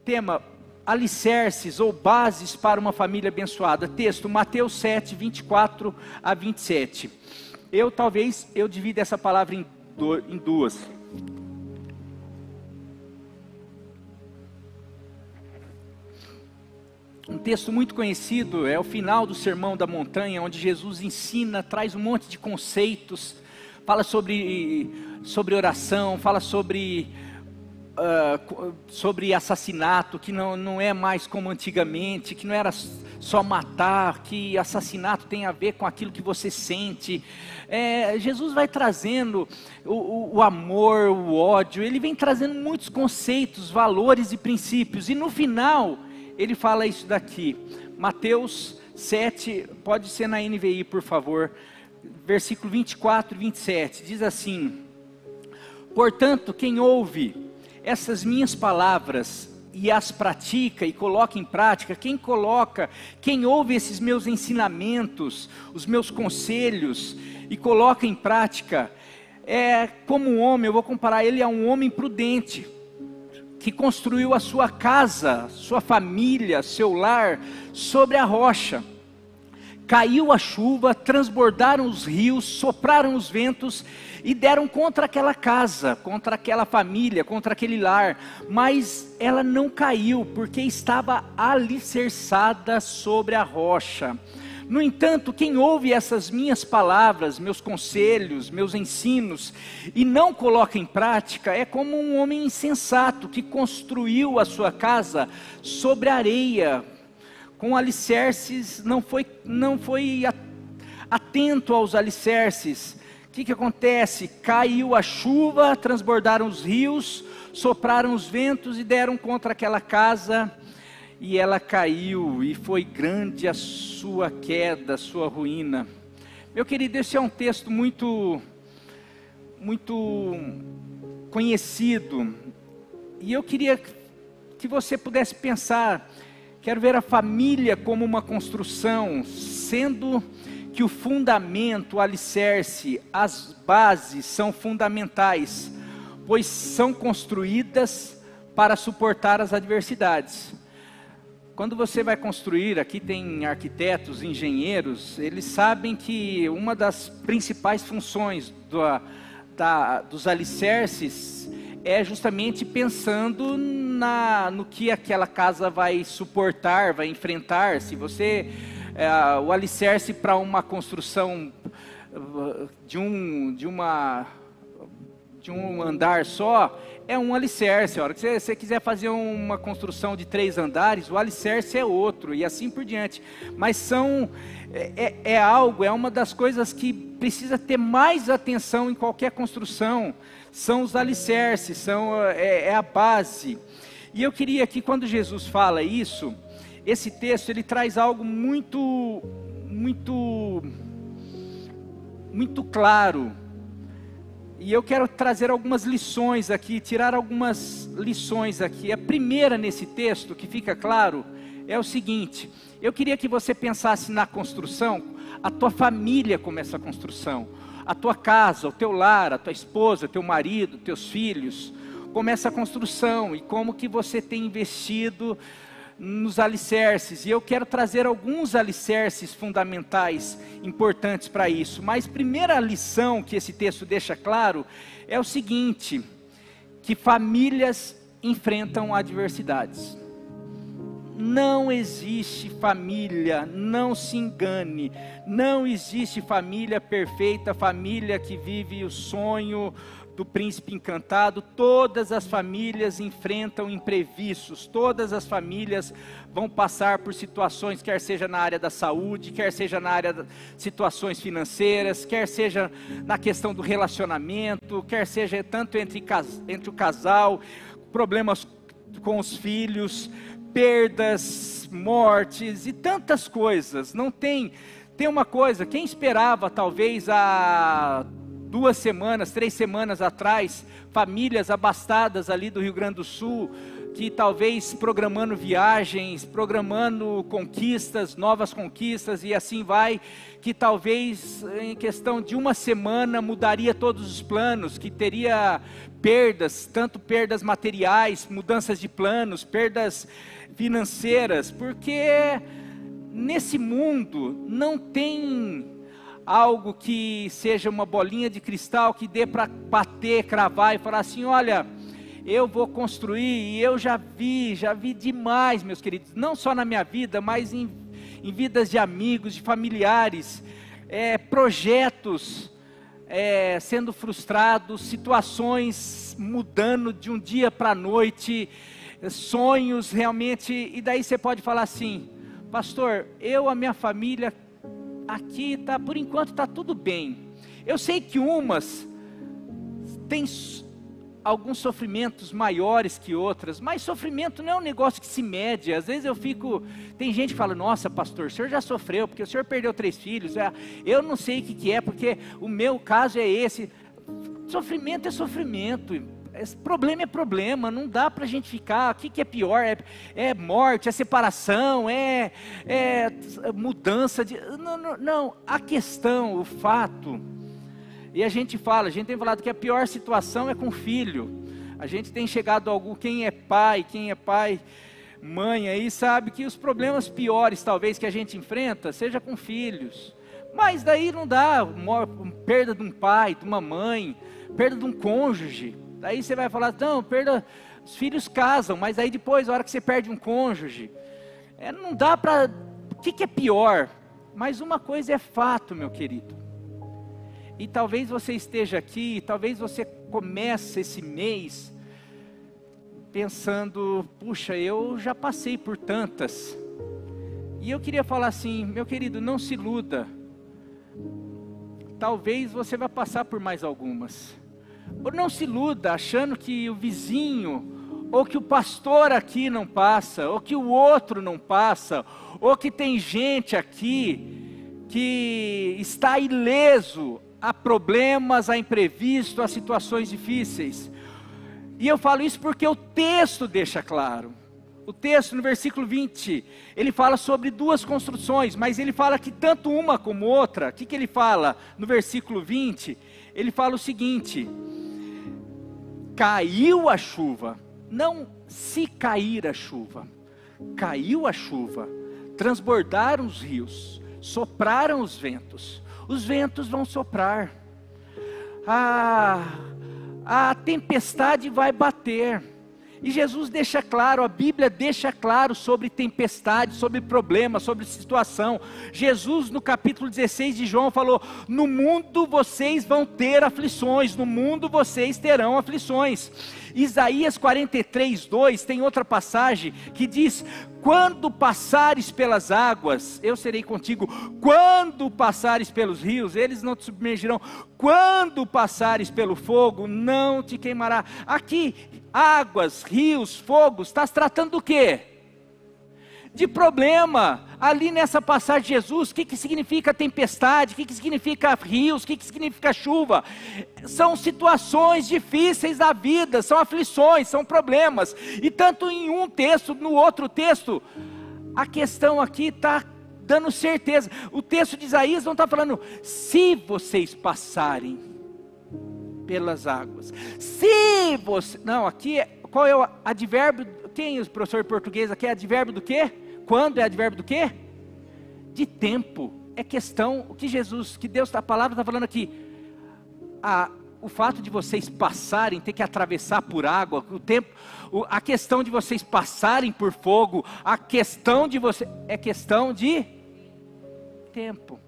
tema alicerces ou bases para uma família abençoada. Texto, Mateus 7, 24 a 27. Talvez eu divida essa palavra em duas. Um texto muito conhecido, é o final do Sermão da Montanha, onde Jesus ensina, traz um monte de conceitos, fala sobre oração, fala sobre assassinato, que não é mais como antigamente, que não era só matar, que assassinato tem a ver com aquilo que você sente. Jesus vai trazendo o amor, o ódio, ele vem trazendo muitos conceitos, valores e princípios, e no final ele fala isso daqui, Mateus 7, pode ser na NVI por favor, versículo 24 e 27, diz assim: portanto, quem ouve essas minhas palavras e as pratica e coloca em prática, quem ouve esses meus ensinamentos, os meus conselhos e coloca em prática, é como um homem, eu vou comparar ele a um homem prudente, que construiu a sua casa, sua família, seu lar, sobre a rocha. Caiu a chuva, transbordaram os rios, sopraram os ventos e deram contra aquela casa, contra aquela família, contra aquele lar. Mas ela não caiu, porque estava alicerçada sobre a rocha. No entanto, quem ouve essas minhas palavras, meus conselhos, meus ensinos, e não coloca em prática, é como um homem insensato, que construiu a sua casa sobre areia, com alicerces, não foi atento aos alicerces. O que acontece? Caiu a chuva, transbordaram os rios, sopraram os ventos e deram contra aquela casa, e ela caiu, e foi grande a sua queda, a sua ruína. Meu querido, esse é um texto muito conhecido, e eu queria que você pudesse pensar. Quero ver a família como uma construção, sendo que o fundamento, o alicerce, as bases são fundamentais, pois são construídas para suportar as adversidades. Quando você vai construir, aqui tem arquitetos, engenheiros, eles sabem que uma das principais funções dos alicerces é justamente pensando no que aquela casa vai suportar, vai enfrentar. Se você, o alicerce para uma construção de um andar só, é um alicerce. A hora que você quiser fazer uma construção de 3 andares, o alicerce é outro, e assim por diante. Mas é uma das coisas que precisa ter mais atenção em qualquer construção, são os alicerces, é a base. E eu queria que quando Jesus fala isso, esse texto ele traz algo muito claro. E eu quero trazer algumas lições aqui, tirar algumas lições aqui. A primeira nesse texto, que fica claro, é o seguinte: eu queria que você pensasse na construção, a tua família como essa construção, a tua casa, o teu lar, a tua esposa, teu marido, teus filhos, como essa construção, e como que você tem investido nos alicerces. E eu quero trazer alguns alicerces fundamentais, importantes para isso. Mas primeira lição que esse texto deixa claro é o seguinte: que famílias enfrentam adversidades. Não existe família, não se engane, não existe família perfeita, família que vive o sonho do príncipe encantado. Todas as famílias enfrentam imprevistos, todas as famílias vão passar por situações, quer seja na área da saúde, quer seja na área de situações financeiras, quer seja na questão do relacionamento, quer seja tanto entre o casal, problemas com os filhos, perdas, mortes e tantas coisas. Não tem uma coisa, quem esperava talvez há 2 semanas, 3 semanas atrás, famílias abastadas ali do Rio Grande do Sul, que talvez programando viagens, programando conquistas, novas conquistas e assim vai, que talvez em questão de uma semana mudaria todos os planos, que teria perdas, tanto perdas materiais, mudanças de planos, perdas financeiras, porque nesse mundo não tem algo que seja uma bolinha de cristal que dê para bater, cravar e falar assim, olha, eu vou construir, e eu já vi demais, meus queridos, não só na minha vida, mas em vidas de amigos, de familiares, projetos sendo frustrados, situações mudando de um dia para a noite, sonhos realmente, e daí você pode falar assim, pastor, a minha família aqui, por enquanto está tudo bem, eu sei que umas têm alguns sofrimentos maiores que outras, mas sofrimento não é um negócio que se mede. Às vezes tem gente que fala, nossa pastor, o senhor já sofreu, porque o senhor perdeu 3 filhos, eu não sei o que é, porque o meu caso é esse. Sofrimento é sofrimento, problema é problema, não dá para a gente ficar, o que é pior, é morte, é separação, é mudança de... Não, a questão, o fato... E a gente tem falado que a pior situação é com filho. A gente tem chegado a quem é pai, mãe aí, sabe que os problemas piores talvez que a gente enfrenta, seja com filhos. Mas daí não dá, perda de um pai, de uma mãe, perda de um cônjuge. Daí você vai falar, não, os filhos casam, mas aí depois, a hora que você perde um cônjuge, não dá para... O que é pior? Mas uma coisa é fato, meu querido. E talvez você esteja aqui, talvez você comece esse mês pensando, puxa, eu já passei por tantas. E eu queria falar assim, meu querido, não se iluda. Talvez você vá passar por mais algumas. Ou não se iluda achando que o vizinho, ou que o pastor aqui não passa, ou que o outro não passa, ou que tem gente aqui que está ileso a problemas, a imprevisto, a situações difíceis. E eu falo isso porque o texto deixa claro. O texto no versículo 20, ele fala sobre 2 construções, mas ele fala que tanto uma como outra, o que ele fala no versículo 20? Ele fala o seguinte, caiu a chuva, não se cair a chuva, caiu a chuva, transbordaram os rios, sopraram os ventos vão soprar, a tempestade vai bater, e Jesus deixa claro, a Bíblia deixa claro sobre tempestade, sobre problema, sobre situação. Jesus no capítulo 16 de João falou, no mundo vocês vão ter aflições, no mundo vocês terão aflições. Isaías 43:2 tem outra passagem que diz, quando passares pelas águas, eu serei contigo, quando passares pelos rios, eles não te submergirão, quando passares pelo fogo, não te queimará. Aqui, águas, rios, fogo, está se tratando do quê? De problema. Ali nessa passagem de Jesus, o que significa tempestade, o que significa rios, o que significa chuva? São situações difíceis da vida, são aflições, são problemas. E tanto em um texto, no outro texto, a questão aqui está dando certeza. O texto de Isaías não está falando, se vocês passarem pelas águas. Se você... Não, aqui, qual é o advérbio? Quem é o professor de português aqui? É advérbio do quê? Quando é advérbio do quê? De tempo. É questão, o que Deus, a palavra está falando aqui. O fato de vocês passarem, ter que atravessar por água, o tempo, a questão de vocês passarem por fogo, a questão de você, é questão de tempo.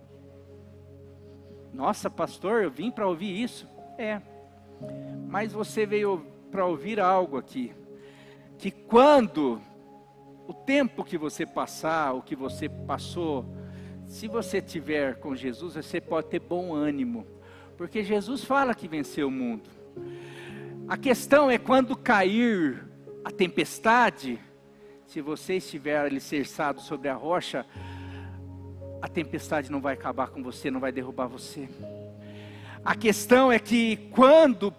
Nossa, pastor, eu vim para ouvir isso. Mas você veio para ouvir algo aqui, que quando o tempo que você passar, o que você passou, se você tiver com Jesus, você pode ter bom ânimo, porque Jesus fala que venceu o mundo. A questão é quando cair a tempestade, se você estiver alicerçado sobre a rocha, a tempestade não vai acabar com você, não vai derrubar você. A questão é que quando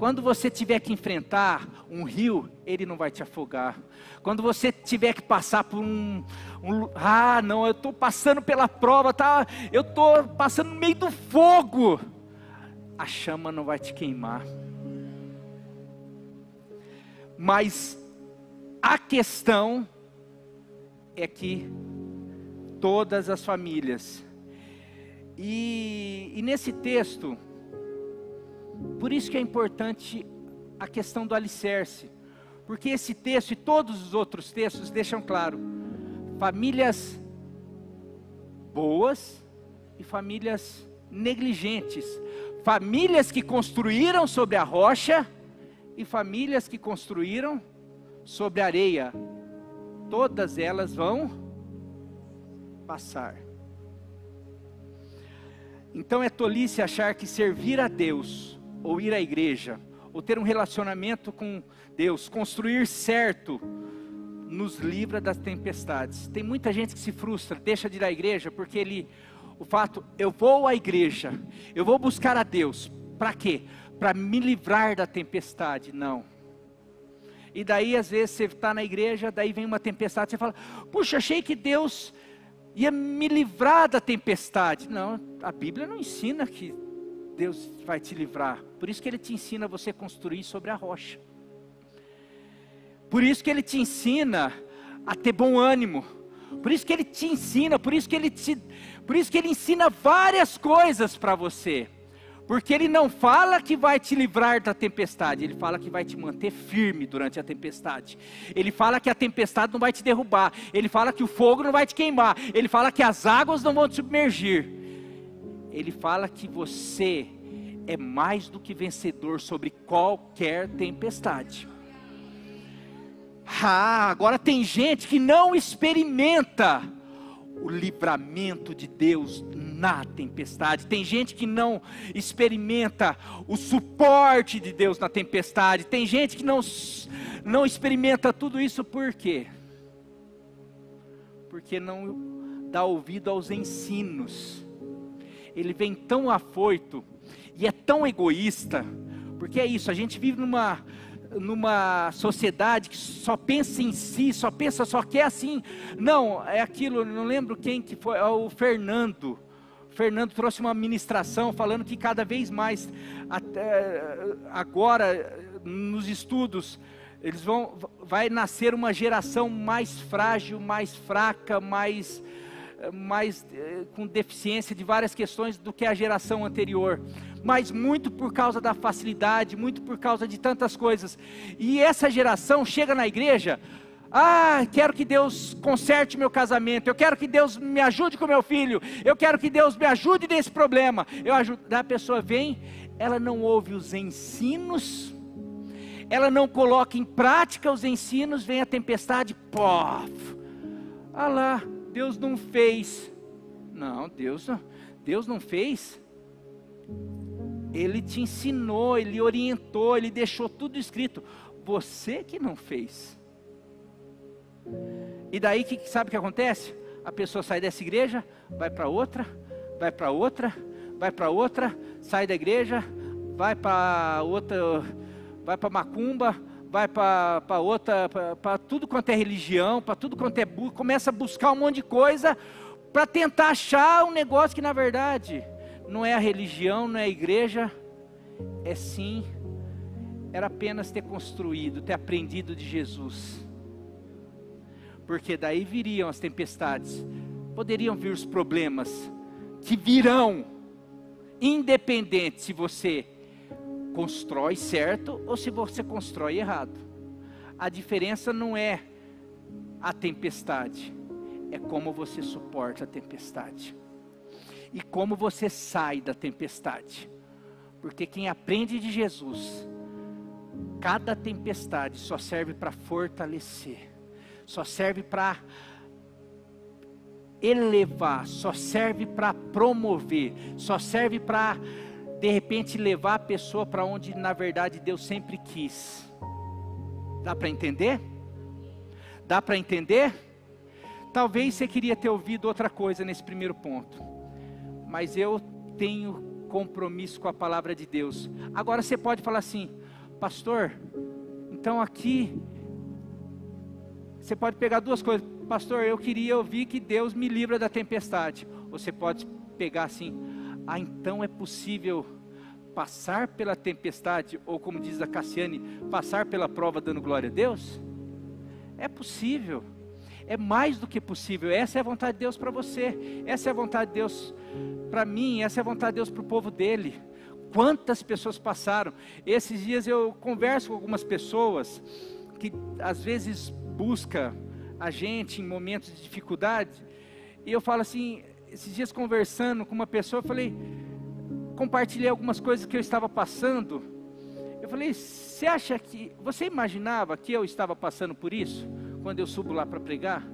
Quando você tiver que enfrentar um rio, ele não vai te afogar. Quando você tiver que passar por não, eu estou passando pela prova, tá? Eu estou passando no meio do fogo. A chama não vai te queimar. Mas a questão é que todas as famílias, e nesse texto, por isso que é importante a questão do alicerce, porque esse texto e todos os outros textos deixam claro, famílias boas e famílias negligentes, famílias que construíram sobre a rocha e famílias que construíram sobre a areia, todas elas vão passar. Então é tolice achar que servir a Deus, ou ir à igreja, ou ter um relacionamento com Deus, construir certo, nos livra das tempestades. Tem muita gente que se frustra, deixa de ir à igreja, porque eu vou à igreja, eu vou buscar a Deus, para quê? Para me livrar da tempestade. Não. E daí às vezes você está na igreja, daí vem uma tempestade, você fala, puxa, achei que Deus ia me livrar da tempestade. Não, a Bíblia não ensina que Deus vai te livrar. Por isso que Ele te ensina a você construir sobre a rocha. Por isso que Ele te ensina a ter bom ânimo. Por isso que Ele te ensina, por isso que Ele ensina várias coisas para você. Porque Ele não fala que vai te livrar da tempestade, Ele fala que vai te manter firme durante a tempestade. Ele fala que a tempestade não vai te derrubar, Ele fala que o fogo não vai te queimar, Ele fala que as águas não vão te submergir. Ele fala que você é mais do que vencedor sobre qualquer tempestade. Agora tem gente que não experimenta o livramento de Deus na tempestade. Tem gente que não experimenta o suporte de Deus na tempestade. Tem gente que não experimenta tudo isso por quê? Porque não dá ouvido aos ensinos. Ele vem tão afoito e é tão egoísta, porque é isso, a gente vive numa sociedade que só pensa em si, só quer assim. Não, é aquilo, não lembro quem que foi, o Fernando. O Fernando trouxe uma ministração falando que cada vez mais, agora nos estudos, vai nascer uma geração mais frágil, mais fraca, mais com deficiência de várias questões do que a geração anterior, mas muito por causa da facilidade, muito por causa de tantas coisas. E essa geração chega na igreja, quero que Deus conserte meu casamento, eu quero que Deus me ajude com meu filho, eu quero que Deus me ajude nesse problema. A pessoa vem, ela não ouve os ensinos, ela não coloca em prática os ensinos, vem a tempestade, lá, Deus não fez. Não, Deus não fez. Ele te ensinou, Ele orientou, Ele deixou tudo escrito. Você que não fez. E daí, sabe o que acontece? A pessoa sai dessa igreja, vai para outra, vai para outra, vai para outra, sai da igreja, vai para outra, vai para macumba, vai para outra, para tudo quanto é religião, para tudo quanto é começa a buscar um monte de coisa para tentar achar um negócio que na verdade não é a religião, não é a igreja, era apenas ter construído, ter aprendido de Jesus. Porque daí viriam as tempestades, poderiam vir os problemas, que virão, independente se você constrói certo ou se você constrói errado. A diferença não é a tempestade, é como você suporta a tempestade e como você sai da tempestade. Porque quem aprende de Jesus, cada tempestade só serve para fortalecer, só serve para elevar, só serve para promover, só serve para de repente levar a pessoa para onde na verdade Deus sempre quis. Dá para entender? Dá para entender? Talvez você queria ter ouvido outra coisa nesse primeiro ponto, mas eu tenho compromisso com a palavra de Deus. Agora você pode falar assim, pastor, então aqui, você pode pegar duas coisas, pastor, eu queria ouvir que Deus me livra da tempestade. Ou você pode pegar assim, então é possível passar pela tempestade, ou como diz a Cassiane, passar pela prova dando glória a Deus? É possível, é mais do que possível. Essa é a vontade de Deus para você, essa é a vontade de Deus para mim, essa é a vontade de Deus para o povo dele. Quantas pessoas passaram? Esses dias eu converso com algumas pessoas, que às vezes busca a gente em momentos de dificuldade, e eu falo assim, esses dias conversando com uma pessoa, eu falei, compartilhei algumas coisas que eu estava passando, eu falei, você imaginava que eu estava passando por isso, quando eu subo lá para pregar?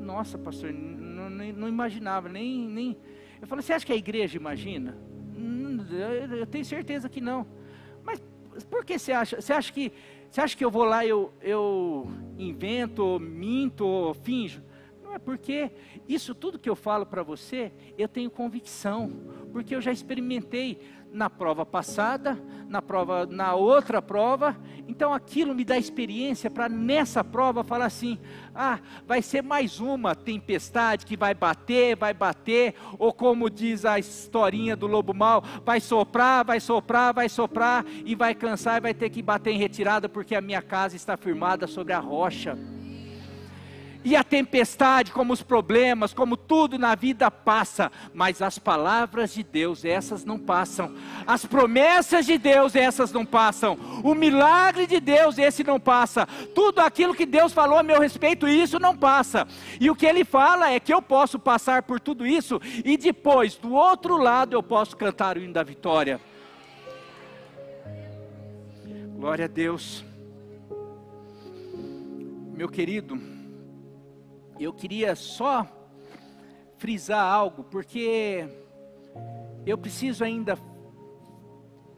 Nossa, pastor, não imaginava, nem, eu falei, você acha que a igreja imagina? Eu tenho certeza que não. Mas por que você acha? Você acha que eu vou lá, eu invento, minto, finjo? Não, é porque isso tudo que eu falo para você, eu tenho convicção, porque eu já experimentei na prova passada, na outra prova, então aquilo me dá experiência para nessa prova falar assim, vai ser mais uma tempestade que vai bater, ou como diz a historinha do lobo mau, vai soprar, e vai cansar, e vai ter que bater em retirada, porque a minha casa está firmada sobre a rocha. E a tempestade, como os problemas, como tudo na vida passa, mas as palavras de Deus, essas não passam. As promessas de Deus, essas não passam. O milagre de Deus, esse não passa. Tudo aquilo que Deus falou a meu respeito, isso não passa. E o que Ele fala é que eu posso passar por tudo isso, e depois, do outro lado, eu posso cantar o hino da vitória. Glória a Deus. Meu querido, eu queria só frisar algo, porque eu preciso ainda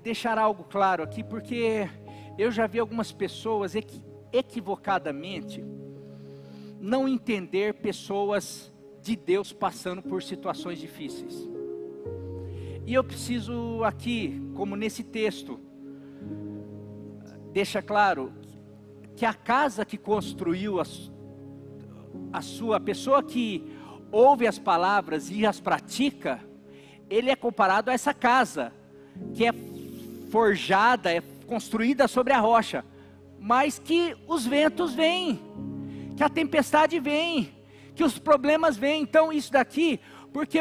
deixar algo claro aqui, porque eu já vi algumas pessoas equivocadamente não entender pessoas de Deus passando por situações difíceis. E eu preciso aqui, como nesse texto, deixa claro que a casa que construiu a pessoa que ouve as palavras e as pratica, ele é comparado a essa casa, que é forjada, é construída sobre a rocha, mas que os ventos vêm, que a tempestade vem, que os problemas vêm. Então isso daqui, porque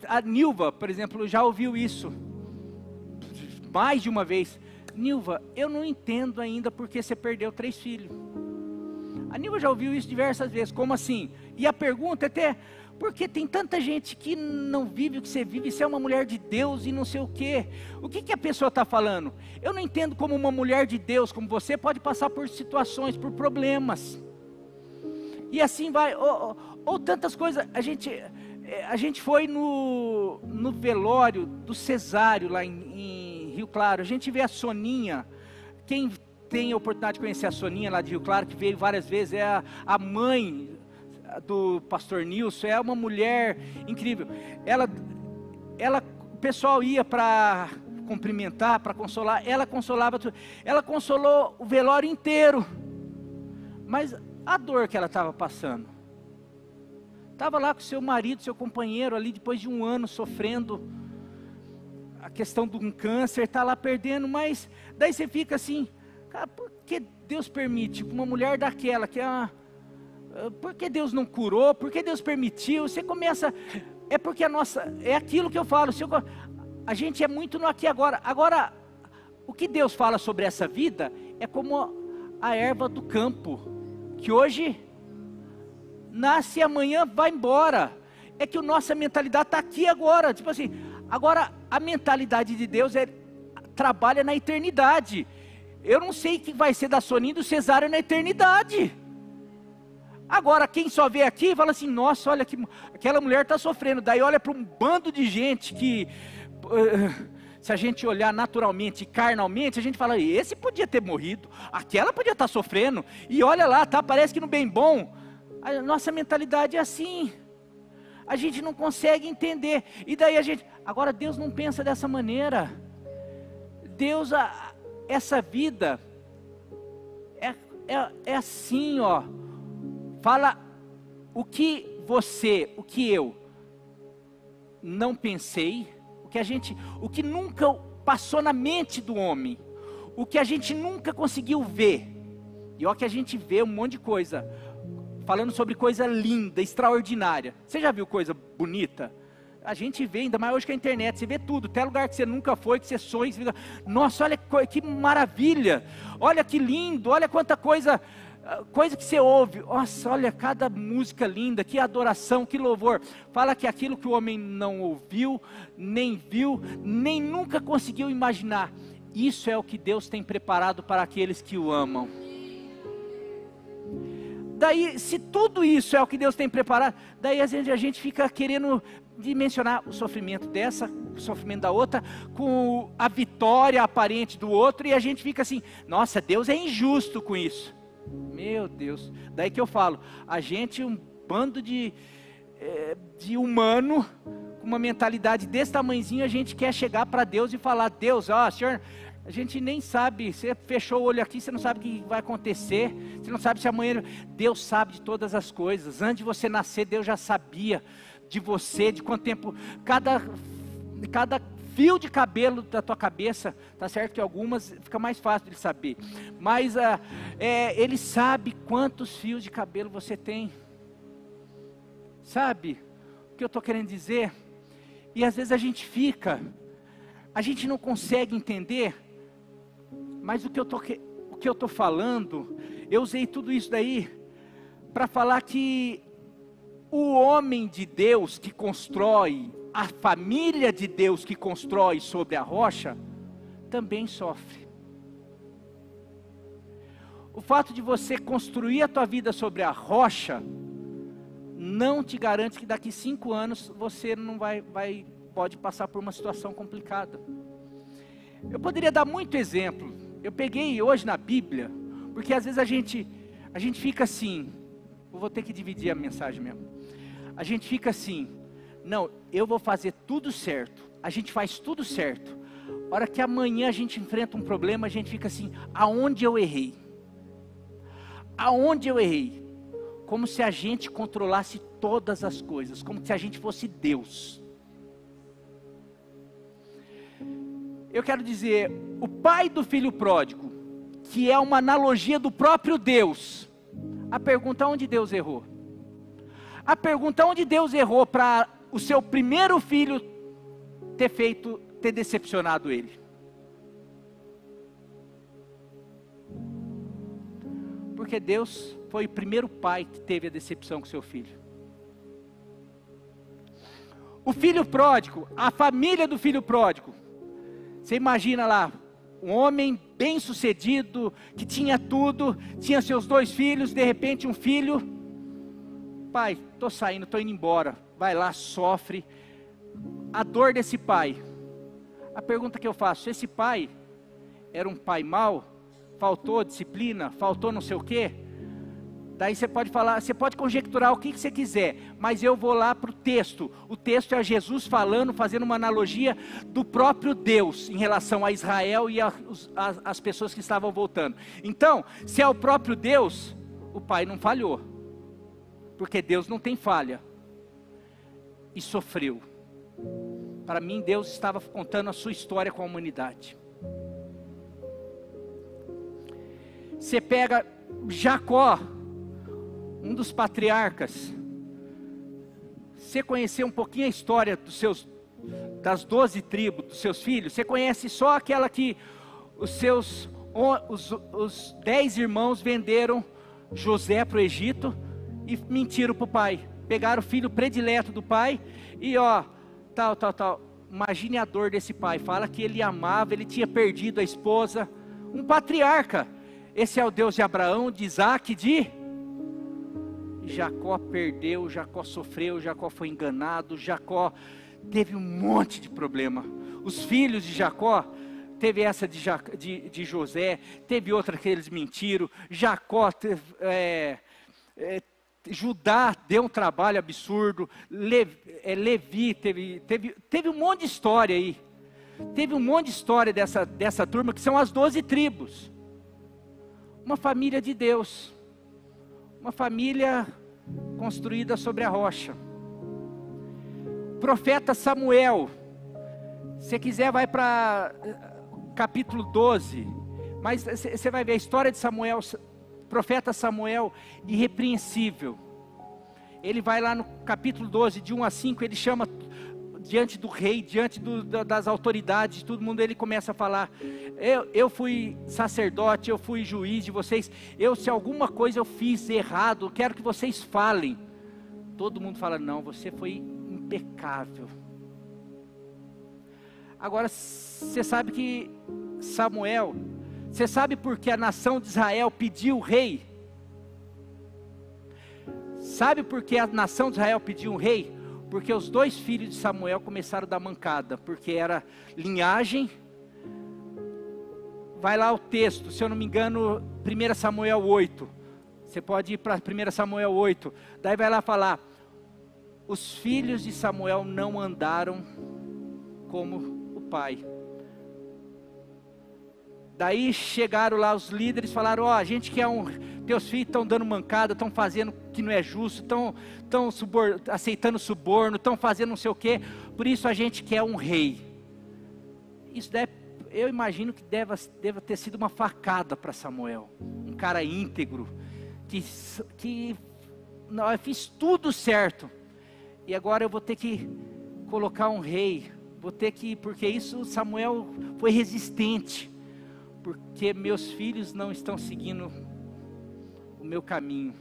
a Nilva, por exemplo, já ouviu isso mais de uma vez. Nilva, eu não entendo ainda porque você perdeu 3 filhos. A Nilva já ouviu isso diversas vezes, como assim? E a pergunta é até, porque tem tanta gente que não vive o que você vive, você é uma mulher de Deus e não sei o quê. O que a pessoa está falando? Eu não entendo como uma mulher de Deus, como você, pode passar por situações, por problemas. E assim vai, ou tantas coisas. A gente foi no velório do Cesário, lá em Rio Claro. A gente vê a Soninha. Quem tem a oportunidade de conhecer a Soninha lá de Rio Claro, que veio várias vezes, é a mãe do pastor Nilson, é uma mulher incrível. O pessoal ia para cumprimentar, para consolar, ela consolava tudo. Ela consolou o velório inteiro, mas a dor que ela estava passando, estava lá com seu marido, seu companheiro ali, depois de 1 ano sofrendo a questão de um câncer, está lá perdendo, mas daí você fica assim, cara, por que Deus permite uma mulher daquela, por que Deus não curou, por que Deus permitiu? Você começa, é porque é aquilo que eu falo, a gente é muito no aqui e agora. Agora, o que Deus fala sobre essa vida, é como a erva do campo, que hoje nasce e amanhã vai embora. É que a nossa mentalidade está aqui agora, tipo assim, agora a mentalidade de Deus trabalha na eternidade. Eu não sei o que vai ser da Soninha e do Cesário na eternidade. Agora quem só vê aqui fala assim, nossa, olha que aquela mulher está sofrendo. Daí olha para um bando de gente que, se a gente olhar naturalmente, carnalmente, a gente fala, esse podia ter morrido, aquela podia estar sofrendo, e olha lá, tá, parece que no bem bom. A nossa mentalidade é assim, a gente não consegue entender, e daí agora Deus não pensa dessa maneira. Deus, essa vida é assim, ó. Fala o que eu não pensei, o que nunca passou na mente do homem, o que a gente nunca conseguiu ver. E ó que a gente vê um monte de coisa, falando sobre coisa linda, extraordinária. Você já viu coisa bonita? A gente vê, ainda mais hoje com a internet, você vê tudo, até lugar que você nunca foi, que você sonha, você fica, nossa, olha que maravilha, olha que lindo, olha quanta coisa que você ouve, nossa, olha cada música linda, que adoração, que louvor. Fala que aquilo que o homem não ouviu, nem viu, nem nunca conseguiu imaginar, isso é o que Deus tem preparado para aqueles que o amam. Daí, se tudo isso é o que Deus tem preparado, daí a gente fica querendo dimensionar o sofrimento dessa, o sofrimento da outra, com a vitória aparente do outro, e a gente fica assim, nossa, Deus é injusto com isso. Meu Deus, daí que eu falo, a gente um bando de humano, com uma mentalidade desse tamanhozinho, a gente quer chegar para Deus e falar, Deus, ó, Senhor, a gente nem sabe, você fechou o olho aqui, você não sabe o que vai acontecer, você não sabe se amanhã, Deus sabe de todas as coisas, antes de você nascer, Deus já sabia de você, de quanto tempo, cada fio de cabelo da tua cabeça, tá certo que algumas fica mais fácil de saber, mas Ele sabe quantos fios de cabelo você tem, sabe o que eu estou querendo dizer? E às vezes a gente não consegue entender, mas o que eu estou falando, eu usei tudo isso daí, para falar que o homem de Deus que constrói, a família de Deus que constrói sobre a rocha, também sofre. O fato de você construir a tua vida sobre a rocha, não te garante que daqui 5 anos você não pode passar por uma situação complicada. Eu poderia dar muito exemplo, eu peguei hoje na Bíblia, porque às vezes a gente fica assim, eu vou ter que dividir a mensagem mesmo, a gente fica assim, não, eu vou fazer tudo certo, a gente faz tudo certo, a hora que amanhã a gente enfrenta um problema, a gente fica assim, aonde eu errei? Aonde eu errei? Como se a gente controlasse todas as coisas, como se a gente fosse Deus. Eu quero dizer, o pai do filho pródigo, que é uma analogia do próprio Deus, a pergunta onde Deus errou? A pergunta onde Deus errou para o seu primeiro filho ter decepcionado ele? Porque Deus foi o primeiro pai que teve a decepção com seu filho. O filho pródigo, a família do filho pródigo, você imagina lá, um homem bem sucedido, que tinha tudo, tinha seus 2 filhos, de repente um filho, pai, estou saindo, estou indo embora, vai lá, sofre, a dor desse pai. A pergunta que eu faço, esse pai era um pai mau? Faltou disciplina, faltou não sei o quê? Daí você pode falar, você pode conjecturar o que você quiser, mas eu vou lá para o texto é Jesus falando, fazendo uma analogia do próprio Deus, em relação a Israel e as pessoas que estavam voltando. Então, se é o próprio Deus, o pai não falhou, porque Deus não tem falha, e sofreu. Para mim Deus estava contando a sua história com a humanidade. Você pega Jacó, um dos patriarcas, você conhecer um pouquinho a história das 12 tribos, dos seus filhos, você conhece só aquela que os 10 irmãos venderam José para o Egito, e mentiram para o pai, pegaram o filho predileto do pai, e tal, imagine a dor desse pai, fala que ele amava, ele tinha perdido a esposa, um patriarca, esse é o Deus de Abraão, de Isaac, Jacó perdeu, Jacó sofreu, Jacó foi enganado, Jacó teve um monte de problema. Os filhos de Jacó, teve essa de José, teve outra que eles mentiram, Jacó, Judá deu um trabalho absurdo, Levi teve um monte de história aí. Teve um monte de história dessa turma, que são as 12 tribos. Uma família de Deus. Uma família construída sobre a rocha. Profeta Samuel. Se você quiser, vai para capítulo 12. Mas você vai ver a história de Samuel. Profeta Samuel, irrepreensível. Ele vai lá no capítulo 12, de 1 a 5, ele chama diante do rei, diante das autoridades, todo mundo, ele começa a falar: eu fui sacerdote, eu fui juiz de vocês, se alguma coisa eu fiz errado, quero que vocês falem. Todo mundo fala: não, você foi impecável. Agora, você sabe que Samuel, você sabe por que a nação de Israel pediu o rei? Sabe por que a nação de Israel pediu um rei? Porque os 2 filhos de Samuel começaram a dar mancada, porque era linhagem. Vai lá o texto, se eu não me engano, 1 Samuel 8. Você pode ir para 1 Samuel 8. Daí vai lá falar: os filhos de Samuel não andaram como o pai. Daí chegaram lá os líderes, falaram: a gente quer teus filhos estão dando mancada, estão fazendo o que não é justo, estão aceitando suborno, estão fazendo não sei o quê, por isso a gente quer um rei. Isso eu imagino que deva ter sido uma facada para Samuel, um cara íntegro, não, eu fiz tudo certo, e agora eu vou ter que colocar um rei, porque isso Samuel foi resistente, porque meus filhos não estão seguindo o meu caminho.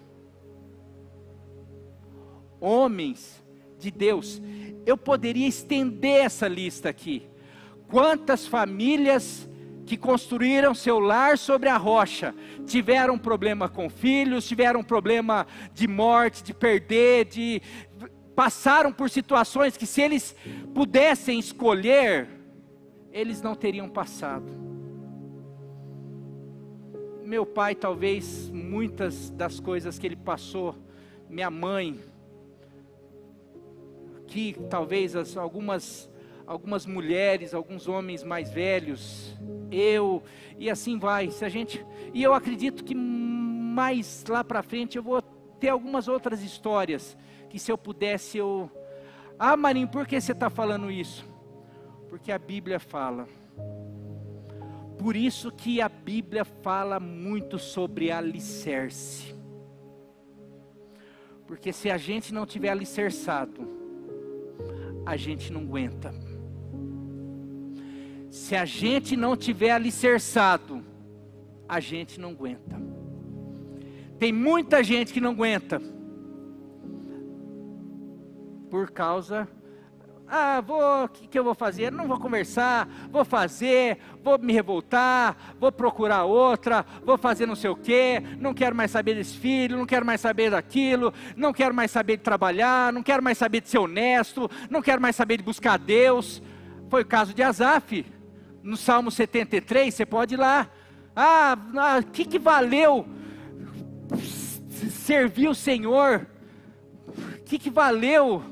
Homens de Deus, eu poderia estender essa lista aqui. Quantas famílias que construíram seu lar sobre a rocha, tiveram problema com filhos, tiveram problema de morte, de perder, passaram por situações que, se eles pudessem escolher, eles não teriam passado. Meu pai, talvez, muitas das coisas que ele passou, minha mãe, que talvez algumas mulheres, alguns homens mais velhos, e assim vai. E eu acredito que mais lá para frente eu vou ter algumas outras histórias, que se eu pudesse Marinho, por que você está falando isso? Porque a Bíblia fala. Por isso que a Bíblia fala muito sobre alicerce. Porque se a gente não tiver alicerçado, a gente não aguenta. Se a gente não tiver alicerçado, a gente não aguenta. Tem muita gente que não aguenta, por causa... o que eu vou fazer? Não vou conversar, vou me revoltar, vou procurar outra, vou fazer não sei o que, não quero mais saber desse filho, não quero mais saber daquilo, não quero mais saber de trabalhar, não quero mais saber de ser honesto, não quero mais saber de buscar Deus. Foi o caso de Asaf, no Salmo 73, você pode ir lá. Que valeu servir o Senhor? Que valeu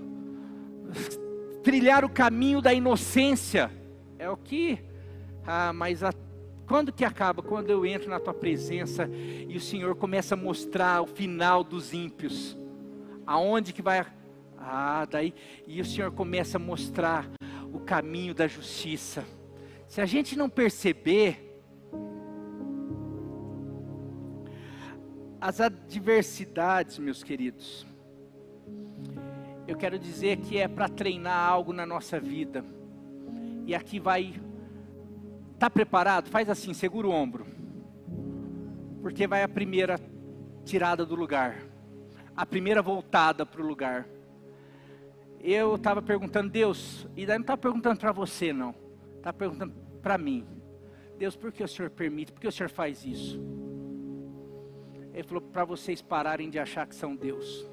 trilhar o caminho da inocência? É o que? Quando que acaba? Quando eu entro na tua presença e o Senhor começa a mostrar o final dos ímpios. Aonde que vai? E o Senhor começa a mostrar o caminho da justiça. Se a gente não perceber, as adversidades, meus queridos, eu quero dizer que é para treinar algo na nossa vida. E aqui vai... Está preparado? Faz assim, segura o ombro. Porque vai a primeira tirada do lugar. A primeira voltada para o lugar. Eu estava perguntando, Deus, e daí não estava perguntando para você não. Estava perguntando para mim. Deus, por que o Senhor permite? Por que o Senhor faz isso? Ele falou, para vocês pararem de achar que são Deus.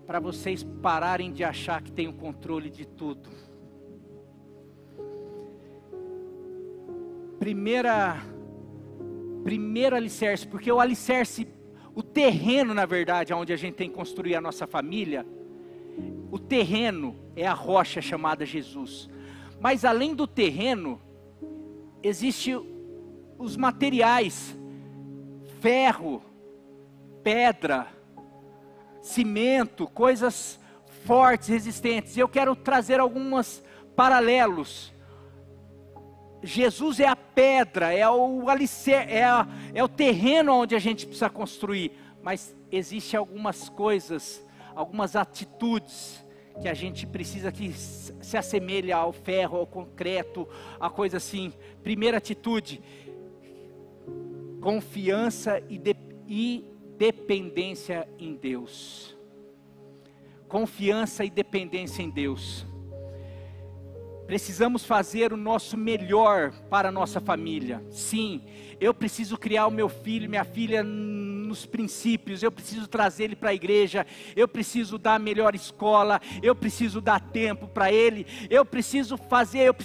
Para vocês pararem de achar que tem o controle de tudo. Primeiro alicerce, porque o alicerce, o terreno, na verdade, onde a gente tem que construir a nossa família, o terreno é a rocha chamada Jesus. Mas além do terreno, existem os materiais, ferro, pedra, cimento, coisas fortes, resistentes. Eu quero trazer alguns paralelos. Jesus é a pedra, é o alicerce, é o terreno onde a gente precisa construir. Mas existem algumas coisas, algumas atitudes que a gente precisa que se assemelhe ao ferro, ao concreto, a coisa assim. Primeira atitude: confiança e dependência em Deus. Confiança e dependência em Deus. Precisamos fazer o nosso melhor para a nossa família. Sim, eu preciso criar o meu filho, minha filha nos princípios. Eu preciso trazer ele para a igreja. Eu preciso dar a melhor escola. Eu preciso dar tempo para ele. Eu preciso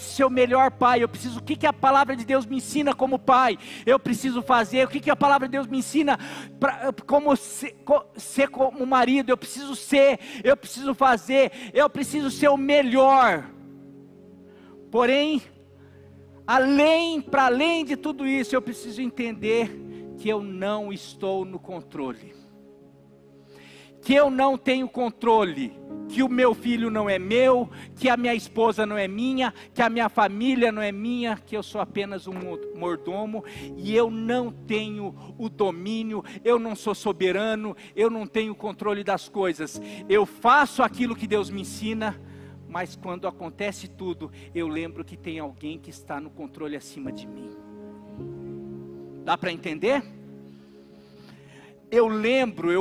ser o melhor pai. Eu preciso, o que a palavra de Deus me ensina como pai? Eu preciso fazer, o que a palavra de Deus me ensina como ser como marido? Eu preciso fazer, eu preciso ser o melhor. Porém, para além de tudo isso, eu preciso entender que eu não estou no controle. Que eu não tenho controle. Que o meu filho não é meu, que a minha esposa não é minha, que a minha família não é minha, que eu sou apenas um mordomo, e eu não tenho o domínio, eu não sou soberano, eu não tenho o controle das coisas. Eu faço aquilo que Deus me ensina, mas quando acontece tudo, eu lembro que tem alguém que está no controle acima de mim. Dá para entender? Eu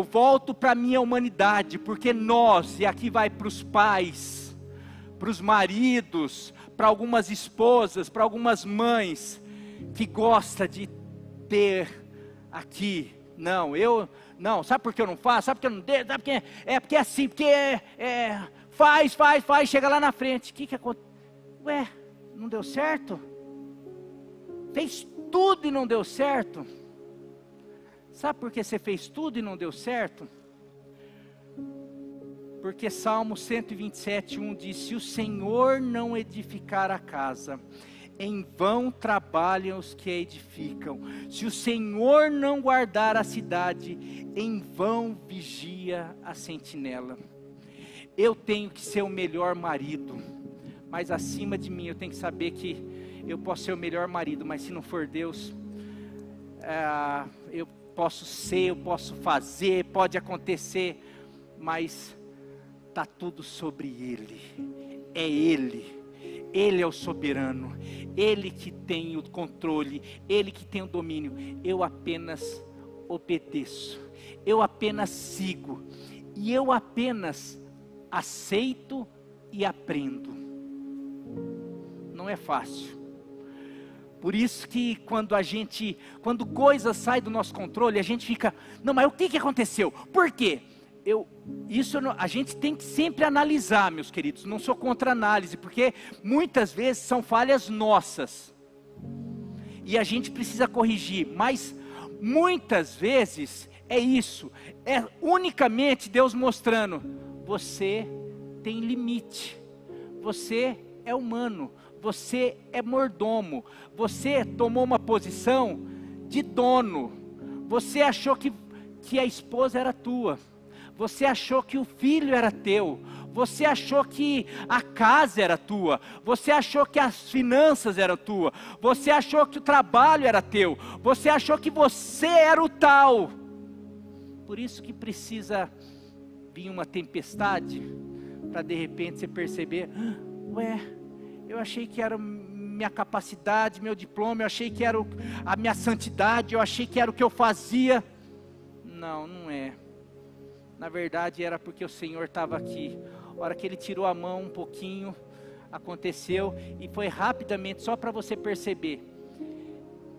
volto para a minha humanidade, porque nós, e aqui vai para os pais, para os maridos, para algumas esposas, para algumas mães, que gosta de ter aqui, não, sabe por que eu não faço? Sabe por que eu não devo? Sabe porque porque é assim, faz, chega lá na frente, o que acontece? Ué, não deu certo? Fez tudo e não deu certo? Sabe por que você fez tudo e não deu certo? Porque Salmo 127:1 diz: se o Senhor não edificar a casa, em vão trabalham os que a edificam. Se o Senhor não guardar a cidade, em vão vigia a sentinela. Eu tenho que ser o melhor marido, mas acima de mim eu tenho que saber que eu posso ser o melhor marido, mas se não for Deus, eu posso fazer, pode acontecer, mas está tudo sobre Ele. É Ele é o soberano, Ele que tem o controle, Ele que tem o domínio. Eu apenas obedeço, eu apenas sigo, e eu apenas aceito e aprendo. Não é fácil. Por isso que quando coisas saem do nosso controle, a gente fica, não, mas o que aconteceu? Por quê? A gente tem que sempre analisar, meus queridos. Não sou contra análise, porque muitas vezes são falhas nossas, e a gente precisa corrigir, mas muitas vezes é unicamente Deus mostrando: você tem limite, você é humano, você é mordomo, você tomou uma posição de dono, você achou que a esposa era tua, você achou que o filho era teu, você achou que a casa era tua, você achou que as finanças eram tuas, você achou que o trabalho era teu, você achou que você era o tal. Por isso que precisa vir uma tempestade, para de repente você perceber: eu achei que era minha capacidade, meu diploma, eu achei que era a minha santidade, eu achei que era o que eu fazia. Não é. Na verdade era porque o Senhor estava aqui. A hora que Ele tirou a mão um pouquinho, aconteceu, e foi rapidamente, só para você perceber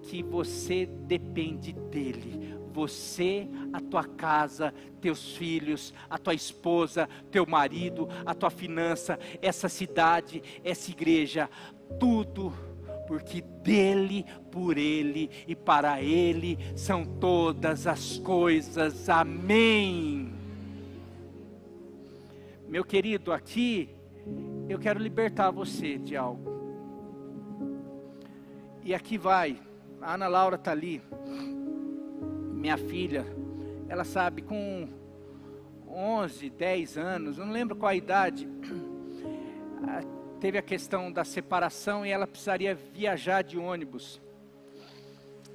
que você depende dEle. Você, a tua casa, teus filhos, a tua esposa, teu marido, a tua finança, essa cidade, essa igreja, tudo, porque dEle, por Ele e para Ele são todas as coisas. Amém. Meu querido, aqui eu quero libertar você de algo. E aqui vai, a Ana Laura está ali, minha filha, ela sabe, com 11, 10 anos, eu não lembro qual a idade, teve a questão da separação e ela precisaria viajar de ônibus.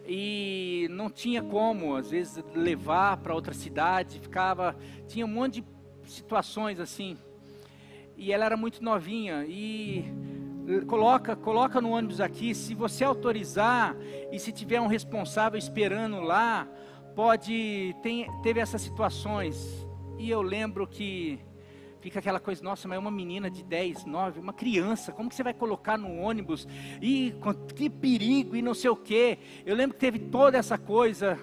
E não tinha como, às vezes, levar para outra cidade, tinha um monte de situações assim. E ela era muito novinha, e coloca no ônibus aqui, se você autorizar, e se tiver um responsável esperando lá, teve essas situações. E eu lembro que fica aquela coisa, nossa, mas é uma menina de 10, 9, uma criança, como que você vai colocar no ônibus? E que perigo, e não sei o quê. Eu lembro que teve toda essa coisa.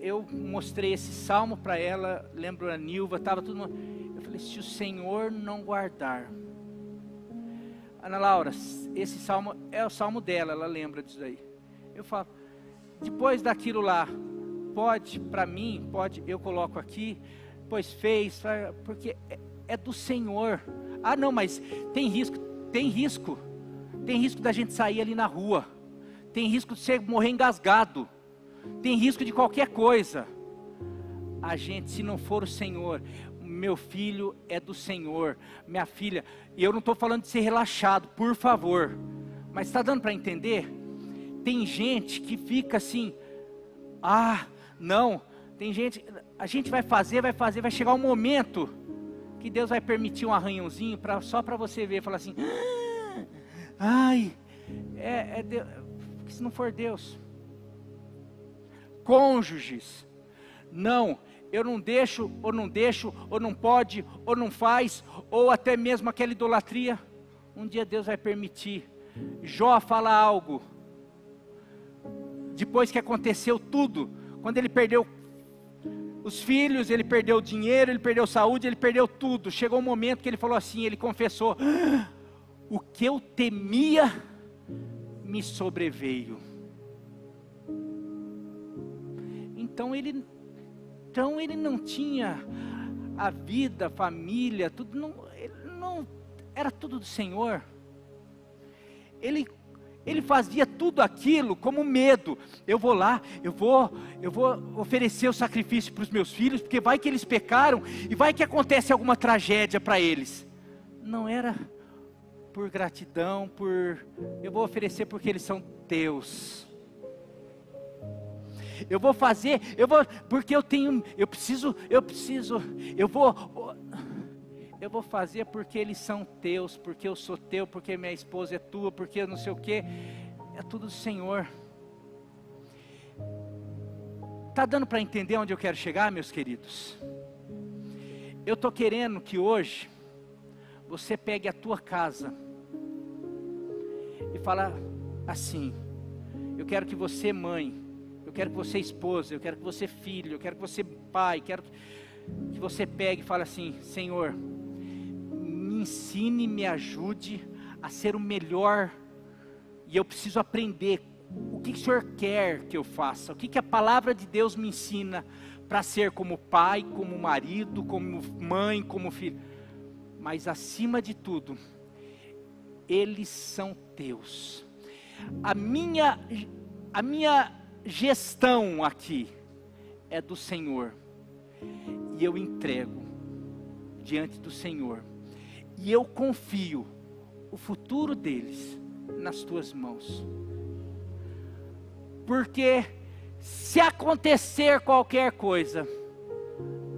Eu mostrei esse salmo para ela, lembro a Nilva, estava tudo. Eu falei, se o Senhor não guardar. Ana Laura, esse salmo é o salmo dela, ela lembra disso aí. Eu falo, depois daquilo lá, pode, para mim, pode, eu coloco aqui, pois fez, porque é do Senhor. Ah não, mas tem risco da gente sair ali na rua, tem risco de você morrer engasgado, tem risco de qualquer coisa. A gente, se não for o Senhor, meu filho é do Senhor, minha filha, e eu não estou falando de ser relaxado, por favor, mas está dando para entender? Tem gente que fica assim, não, tem gente, a gente vai fazer, vai chegar um momento que Deus vai permitir um arranhãozinho, só para você ver, falar assim, é Deus, porque se não for Deus. Cônjuges, não, eu não deixo, ou não pode, ou não faz, ou até mesmo aquela idolatria, um dia Deus vai permitir. Jó fala algo, depois que aconteceu tudo, quando ele perdeu os filhos, ele perdeu o dinheiro, ele perdeu saúde, ele perdeu tudo, chegou um momento que ele falou assim, ele confessou, o que eu temia, me sobreveio. Então ele não tinha a vida, a família, tudo, era tudo do Senhor. Ele fazia tudo aquilo como medo. Eu vou lá, eu vou oferecer o sacrifício para os meus filhos, porque vai que eles pecaram, e vai que acontece alguma tragédia para eles. Não era por gratidão, eu vou oferecer porque eles são teus. Eu vou fazer, porque eu vou fazer porque eles são teus, porque eu sou teu, porque minha esposa é tua, porque eu não sei o que, é tudo do Senhor. Está dando para entender onde eu quero chegar, meus queridos? Eu estou querendo que hoje, você pegue a tua casa, e fala assim, eu quero que você mãe, eu quero que você esposa, eu quero que você filho, eu quero que você pai, quero que você pegue e fale assim, Senhor, me ensine, me ajude a ser o melhor, e eu preciso aprender, o que o Senhor quer que eu faça, o que a palavra de Deus me ensina, para ser como pai, como marido, como mãe, como filho, mas acima de tudo, eles são teus, a minha gestão aqui é do Senhor, e eu entrego diante do Senhor, e eu confio o futuro deles nas tuas mãos, porque se acontecer qualquer coisa,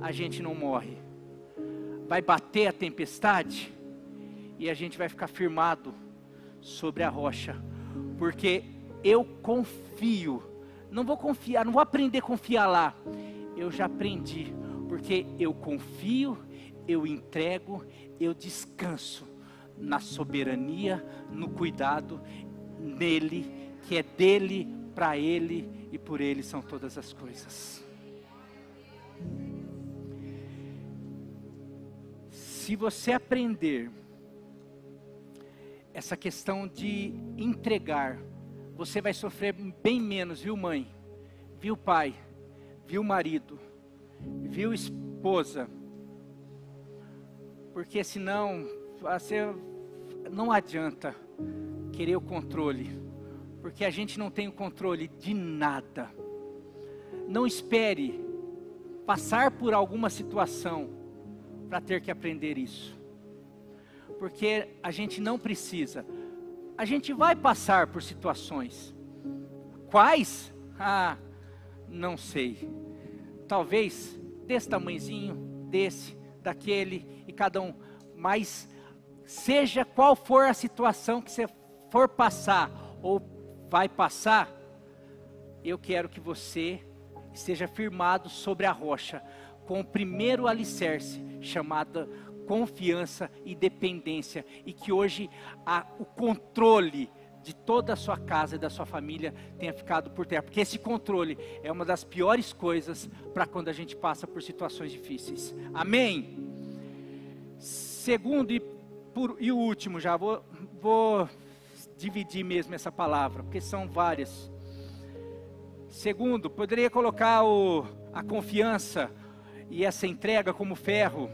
a gente não morre, vai bater a tempestade, e a gente vai ficar firmado sobre a rocha, porque eu confio, não vou aprender a confiar lá, eu já aprendi, porque eu confio, eu entrego, eu descanso na soberania, no cuidado, nele, que é dele, para ele e por ele são todas as coisas. Se você aprender essa questão de entregar, você vai sofrer bem menos, viu mãe, viu pai, viu marido, viu esposa, porque senão não adianta querer o controle, porque a gente não tem o controle de nada. Não espere passar por alguma situação para ter que aprender isso, porque a gente não precisa. A gente vai passar por situações. Quais? Não sei. Talvez desse tamanhozinho, desse, daquele, e cada um. Mas seja qual for a situação que você for passar, ou vai passar, eu quero que você esteja firmado sobre a rocha, com o primeiro alicerce, chamado confiança e dependência, e que hoje o controle de toda a sua casa e da sua família tenha ficado por terra, porque esse controle é uma das piores coisas para quando a gente passa por situações difíceis. Amém? Segundo e o último, já vou dividir mesmo essa palavra, porque são várias. Segundo, poderia colocar a confiança e essa entrega como ferro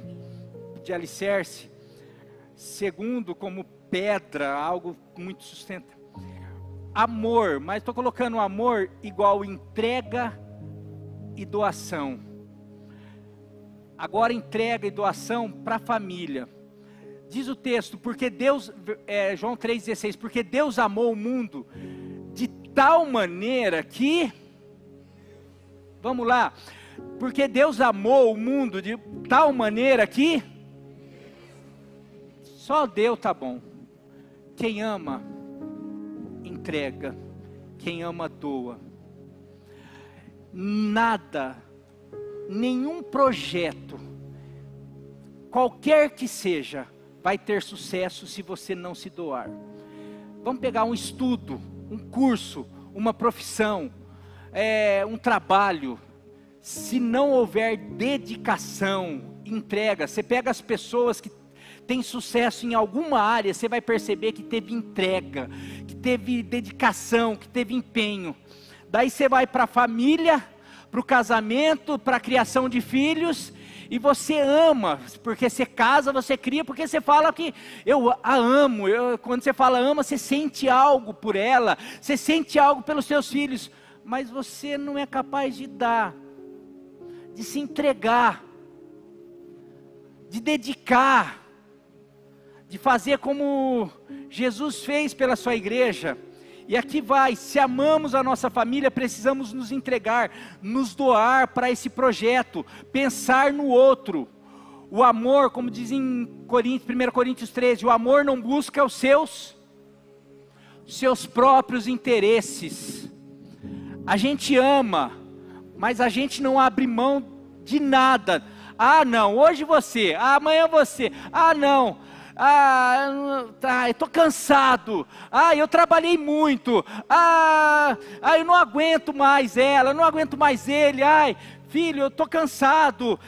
de alicerce. Segundo, como pedra, algo muito sustenta. Amor, mas estou colocando amor igual entrega e doação. Agora entrega e doação para a família. Diz o texto, porque Deus, João 3,16, porque Deus amou o mundo de tal maneira que, vamos lá, porque Deus amou o mundo de tal maneira que, só Deus tá bom. Quem ama, entrega. Quem ama, doa. Nada, nenhum projeto, qualquer que seja, vai ter sucesso se você não se doar. Vamos pegar um estudo, um curso, uma profissão, um trabalho. Se não houver dedicação, entrega, você pega as pessoas que têm sucesso em alguma área, você vai perceber que teve entrega, que teve dedicação, que teve empenho. Daí você vai para a família, para o casamento, para a criação de filhos, e você ama, porque você casa, você cria, porque você fala que eu a amo. Quando você fala ama, você sente algo por ela, você sente algo pelos seus filhos, mas você não é capaz de dar, de se entregar, de dedicar, de fazer como Jesus fez pela sua igreja. E aqui vai, se amamos a nossa família, precisamos nos entregar, nos doar para esse projeto, pensar no outro. O amor, como diz em 1 Coríntios 13, o amor não busca os seus próprios interesses. A gente ama, mas a gente não abre mão de nada. Não, hoje você, amanhã você, não. Eu estou cansado, eu trabalhei muito, eu não aguento mais ela, não aguento mais ele, filho, eu estou cansado,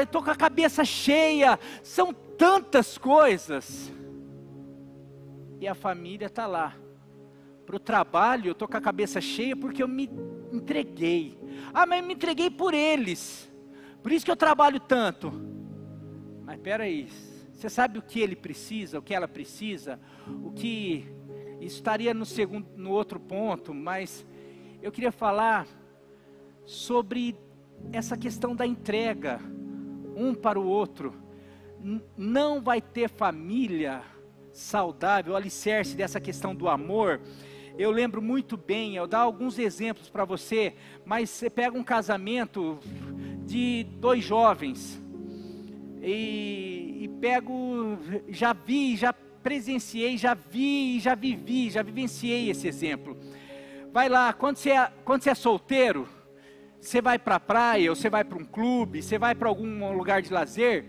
estou com a cabeça cheia. São tantas coisas, e a família está lá. Para o trabalho eu estou com a cabeça cheia porque eu me entreguei, mas eu me entreguei por eles, por isso que eu trabalho tanto. Mas espera aí, você sabe o que ele precisa, o que ela precisa, isso estaria no outro ponto, mas eu queria falar sobre essa questão da entrega, um para o outro. Não vai ter família saudável, o alicerce dessa questão do amor. Eu lembro muito bem, eu dar alguns exemplos para você, mas você pega um casamento de 2 jovens, e pego, já vi, já presenciei, já vivenciei esse exemplo. Vai lá, quando você é solteiro, você vai para a praia, ou você vai para um clube, você vai para algum lugar de lazer.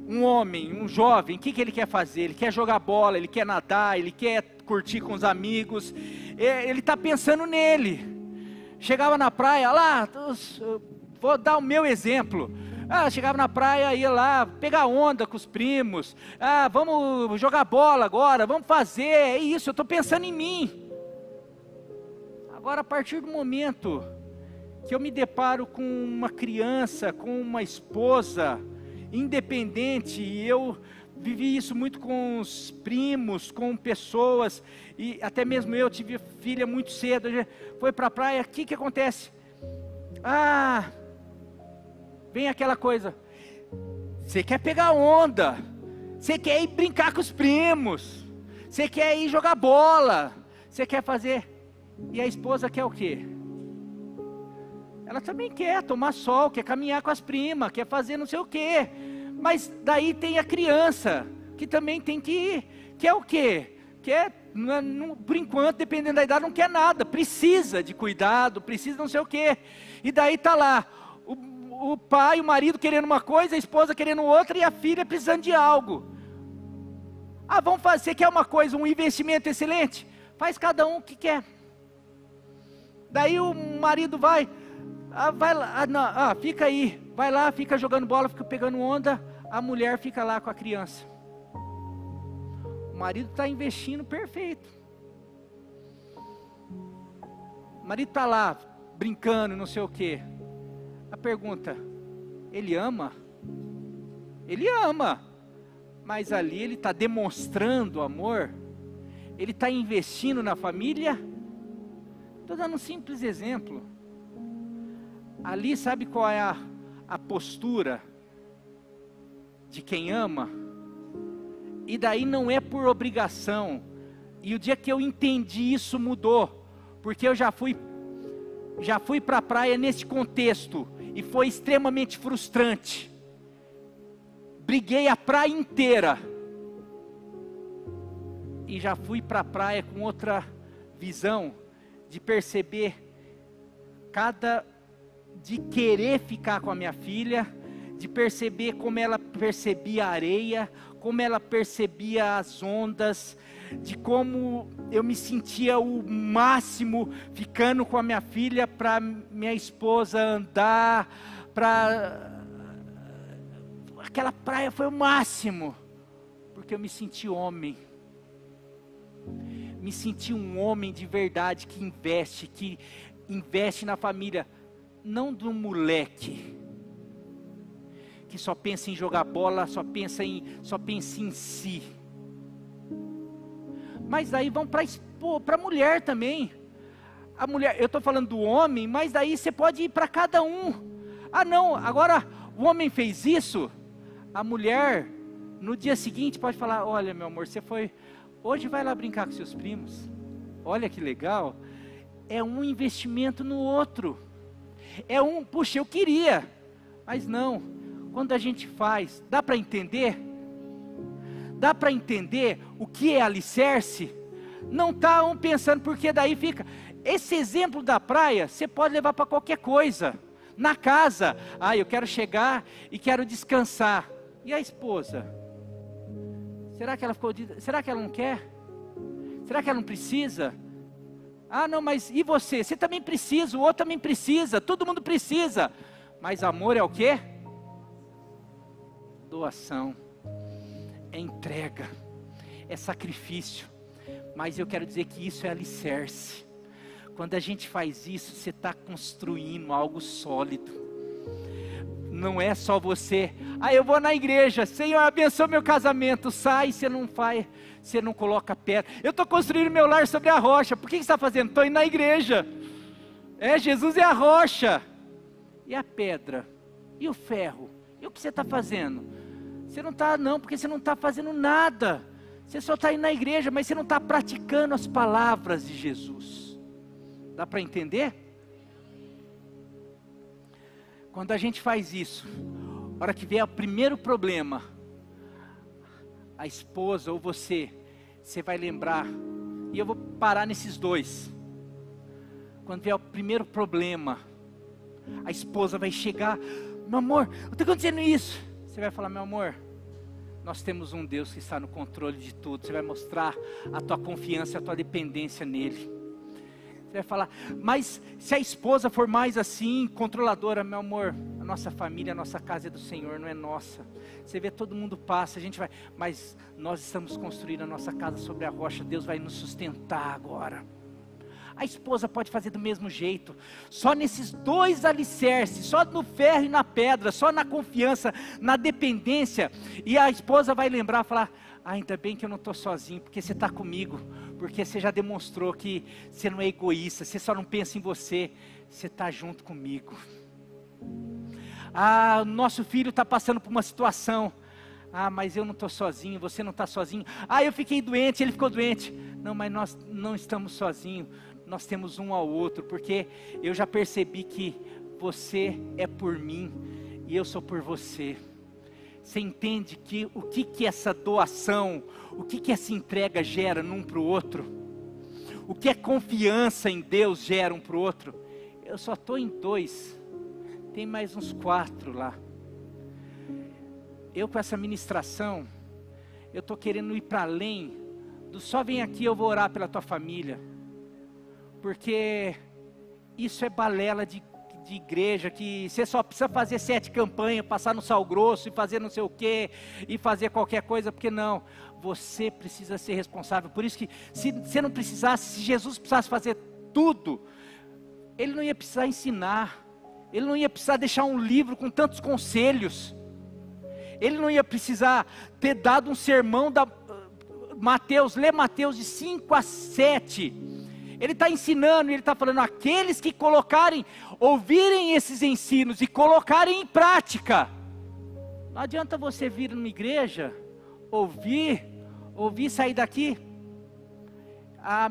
Um homem, um jovem, o que ele quer fazer? Ele quer jogar bola, ele quer nadar, ele quer curtir com os amigos, ele está pensando nele. Chegava na praia, vou dar o meu exemplo. Chegava na praia, ia lá pegar onda com os primos. Vamos jogar bola agora, vamos fazer, é isso, eu estou pensando em mim. Agora, a partir do momento que eu me deparo com uma criança, com uma esposa independente, e eu vivi isso muito com os primos, com pessoas, e até mesmo eu tive filha muito cedo, foi para a praia, o que acontece? Vem aquela coisa, você quer pegar onda, você quer ir brincar com os primos, você quer ir jogar bola, você quer fazer, e a esposa quer o quê? Ela também quer tomar sol, quer caminhar com as primas, quer fazer não sei o quê, mas daí tem a criança, que também tem que ir, quer o quê? Por enquanto, dependendo da idade, não quer nada, precisa de cuidado, precisa não sei o quê, e daí está lá, o pai, o marido querendo uma coisa, a esposa querendo outra, e a filha precisando de algo. Vamos fazer, você quer uma coisa, um investimento excelente? Faz cada um o que quer. Daí o marido vai lá, fica aí, vai lá, fica jogando bola, fica pegando onda, a mulher fica lá com a criança. O marido está investindo perfeito. O marido está lá, brincando, não sei o quê. A pergunta, ele ama? Ele ama, mas ali ele está demonstrando amor, ele está investindo na família. Estou dando um simples exemplo. Ali sabe qual é a postura de quem ama? E daí não é por obrigação. E o dia que eu entendi isso mudou, porque eu já fui para a praia nesse contexto, e foi extremamente frustrante. Briguei a praia inteira, e já fui para a praia com outra visão, de perceber de querer ficar com a minha filha, de perceber como ela percebia a areia, como ela percebia as ondas, de como eu me sentia o máximo ficando com a minha filha, para minha esposa andar, aquela praia foi o máximo, porque eu me senti homem, me senti um homem de verdade, que investe na família, não de um moleque, que só pensa em jogar bola, só pensa em si. Mas daí vão para a mulher também. A mulher, eu estou falando do homem, mas daí você pode ir para cada um. Não, agora o homem fez isso, a mulher no dia seguinte pode falar, olha meu amor, você foi, hoje vai lá brincar com seus primos, olha que legal. É um investimento no outro, puxa, eu queria, mas não, quando a gente faz, dá para entender? Dá para entender o que é alicerce? Não está um pensando, porque daí fica, esse exemplo da praia, você pode levar para qualquer coisa, na casa, eu quero chegar e quero descansar, e a esposa? Será que ela será que ela não quer? Será que ela não precisa? Não, mas e você? Você também precisa, o outro também precisa, todo mundo precisa, mas amor é o quê? Doação, é entrega, é sacrifício, mas eu quero dizer que isso é alicerce. Quando a gente faz isso, você está construindo algo sólido, não é só você, eu vou na igreja, Senhor abençoa meu casamento, sai, você não faz, você não coloca pedra, eu estou construindo meu lar sobre a rocha, por que você está fazendo? Estou indo na igreja, Jesus é a rocha, e a pedra, e o ferro, e o que você está fazendo? Você não está não, porque você não está fazendo nada, você só está indo na igreja, mas você não está praticando as palavras de Jesus, dá para entender? Quando a gente faz isso, a hora que vier o primeiro problema, a esposa ou você vai lembrar, e eu vou parar nesses dois. Quando vier o primeiro problema, a esposa vai chegar, meu amor, o que está acontecendo isso? Você vai falar, meu amor, nós temos um Deus que está no controle de tudo. Você vai mostrar a tua confiança, a tua dependência nele. Você vai falar, mas se a esposa for mais assim, controladora, meu amor, a nossa família, a nossa casa é do Senhor, não é nossa. Você vê, todo mundo passa, a gente vai, mas nós estamos construindo a nossa casa sobre a rocha, Deus vai nos sustentar agora. a esposa pode fazer do mesmo jeito. Só nesses dois alicerces, só no ferro e na pedra, só na confiança, na dependência. E a esposa vai lembrar, falar, ainda bem que eu não estou sozinho, porque você está comigo. Porque você já demonstrou que você não é egoísta, você só não pensa em você, você está junto comigo. Nosso filho está passando por uma situação. Mas eu não estou sozinho, você não está sozinho. Eu fiquei doente, ele ficou doente. Não, mas nós não estamos sozinhos, nós temos um ao outro, porque eu já percebi que você é por mim e eu sou por você. Você entende que o que essa doação, o que essa entrega gera num para o outro? O que a confiança em Deus gera um para o outro? Eu só estou em 2, tem mais uns 4 lá. Eu com essa ministração, eu estou querendo ir para além do só vem aqui eu vou orar pela tua família. Porque isso é balela de igreja, que você só precisa fazer 7 campanhas, passar no sal grosso e fazer não sei o que, e fazer qualquer coisa, porque não, você precisa ser responsável. Por isso que se você não precisasse, se Jesus precisasse fazer tudo, Ele não ia precisar ensinar, Ele não ia precisar deixar um livro com tantos conselhos, Ele não ia precisar ter dado um sermão da lê Mateus de 5 a 7, Ele está ensinando, Ele está falando, aqueles que ouvirem esses ensinos e colocarem em prática. Não adianta você vir numa igreja, ouvir, sair daqui.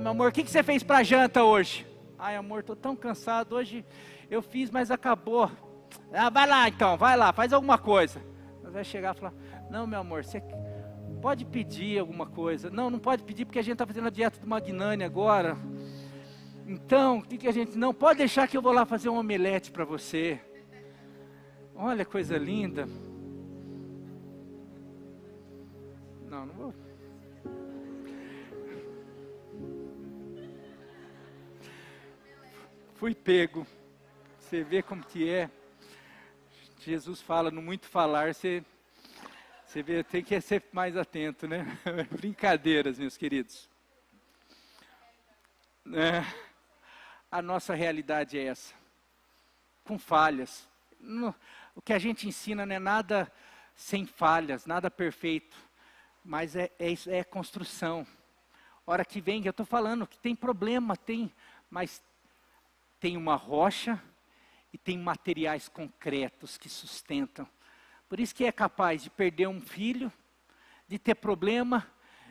Meu amor, o que você fez para a janta hoje? Amor, estou tão cansado, hoje eu fiz, mas acabou. Vai lá então, vai lá, faz alguma coisa. Você vai chegar e falar, não meu amor, você pode pedir alguma coisa. Não pode pedir porque a gente está fazendo a dieta do Magnani agora. Então, o que a gente... Não, pode deixar que eu vou lá fazer um omelete para você. Olha, coisa linda. Não vou. Fui pego. Você vê como que é. Jesus fala, no muito falar, você vê, tem que ser mais atento, né? Brincadeiras, meus queridos. A nossa realidade é essa, com falhas. O que a gente ensina não é nada sem falhas, nada perfeito, mas é construção. Hora que vem, eu estou falando que tem problema, mas tem uma rocha e tem materiais concretos que sustentam. Por isso que é capaz de perder um filho, de ter problema,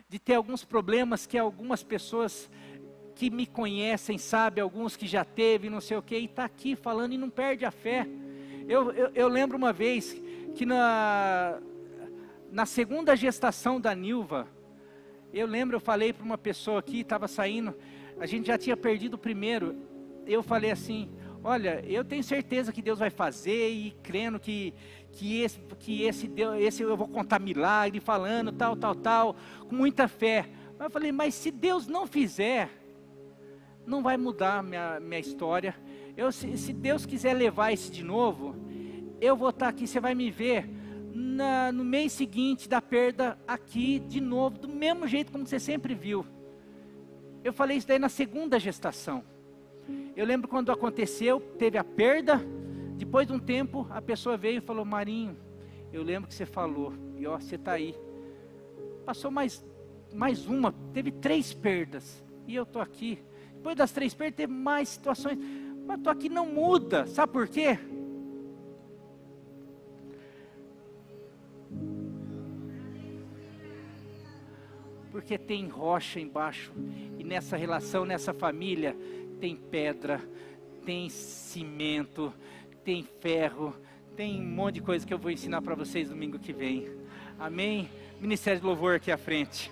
de ter alguns problemas que algumas pessoas que me conhecem, sabem, alguns que já teve, não sei o que, e está aqui falando e não perde a fé. Eu lembro uma vez que na segunda gestação da Nilva, eu falei para uma pessoa aqui, estava saindo, a gente já tinha perdido o primeiro, eu falei assim, olha, eu tenho certeza que Deus vai fazer, e crendo que esse Deus, eu vou contar milagre, falando tal, com muita fé. Mas eu falei, mas se Deus não fizer, não vai mudar minha história. Se Deus quiser levar esse de novo, eu vou estar aqui, você vai me ver no mês seguinte da perda aqui de novo, do mesmo jeito como você sempre viu. Eu falei isso daí na segunda gestação. Eu lembro quando aconteceu, teve a perda, depois de um tempo a pessoa veio e falou, Marinho, eu lembro que você falou, e você está aí. Passou mais uma, teve 3 perdas, e eu estou aqui. Depois das 3 perdas, teve mais situações, mas estou aqui, não muda, sabe por quê? Porque tem rocha embaixo, e nessa relação, nessa família, tem pedra, tem cimento, tem ferro, tem um monte de coisa que eu vou ensinar para vocês domingo que vem. Amém? Ministério de Louvor aqui à frente.